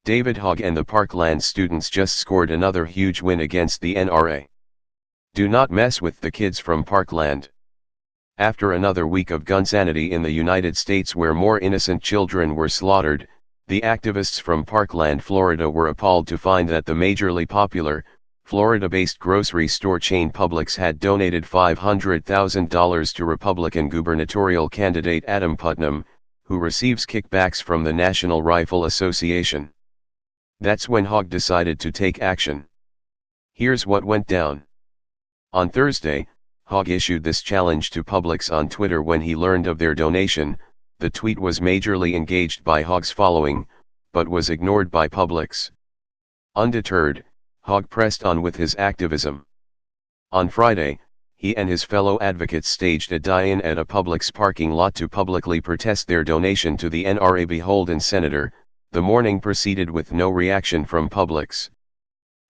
David Hogg and the Parkland students just scored another huge win against the NRA. Do not mess with the kids from Parkland. After another week of gunsanity in the United States where more innocent children were slaughtered, the activists from Parkland, Florida were appalled to find that the majorly popular, Florida-based grocery store chain Publix had donated $500,000 to Republican gubernatorial candidate Adam Putnam, who receives kickbacks from the National Rifle Association. That's when Hogg decided to take action. Here's what went down. On Thursday, Hogg issued this challenge to Publix on Twitter when he learned of their donation. The tweet was majorly engaged by Hogg's following, but was ignored by Publix. Undeterred, Hogg pressed on with his activism. On Friday, he and his fellow advocates staged a die-in at a Publix parking lot to publicly protest their donation to the NRA beholden senator. The morning proceeded with no reaction from Publix.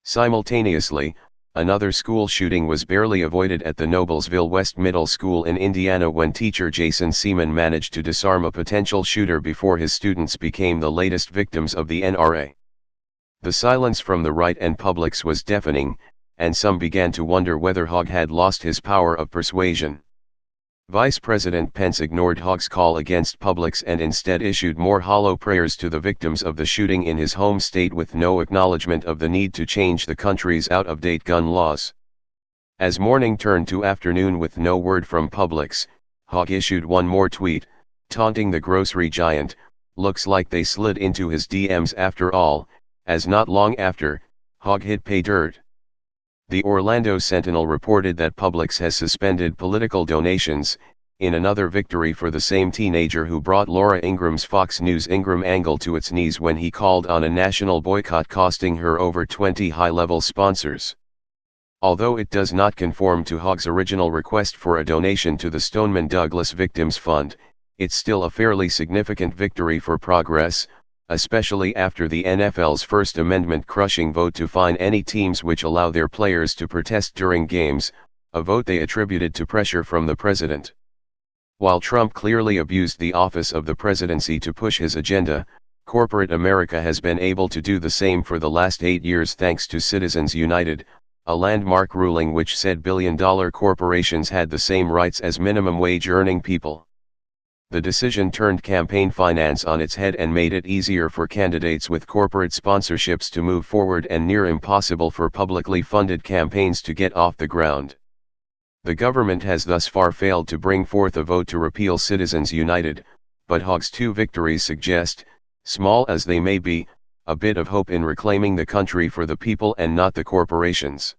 Simultaneously, another school shooting was barely avoided at the Noblesville West Middle School in Indiana when teacher Jason Seaman managed to disarm a potential shooter before his students became the latest victims of the NRA. The silence from the right and Publix was deafening, and some began to wonder whether Hogg had lost his power of persuasion. Vice President Pence ignored Hogg's call against Publix and instead issued more hollow prayers to the victims of the shooting in his home state with no acknowledgement of the need to change the country's out-of-date gun laws. As morning turned to afternoon with no word from Publix, Hogg issued one more tweet, taunting the grocery giant. Looks like they slid into his DMs after all, as not long after, Hogg hit pay dirt. The Orlando Sentinel reported that Publix has suspended political donations, in another victory for the same teenager who brought Laura Ingram's Fox News Ingram angle to its knees when he called on a national boycott costing her over 20 high-level sponsors. Although it does not conform to Hogg's original request for a donation to the Stoneman Douglas Victims Fund, it's still a fairly significant victory for progress, especially after the NFL's First Amendment crushing vote to fine any teams which allow their players to protest during games, a vote they attributed to pressure from the president. While Trump clearly abused the office of the presidency to push his agenda, corporate America has been able to do the same for the last 8 years thanks to Citizens United, a landmark ruling which said billion-dollar corporations had the same rights as minimum wage-earning people. The decision turned campaign finance on its head and made it easier for candidates with corporate sponsorships to move forward and near impossible for publicly funded campaigns to get off the ground. The government has thus far failed to bring forth a vote to repeal Citizens United, but Hogg's two victories suggest, small as they may be, a bit of hope in reclaiming the country for the people and not the corporations.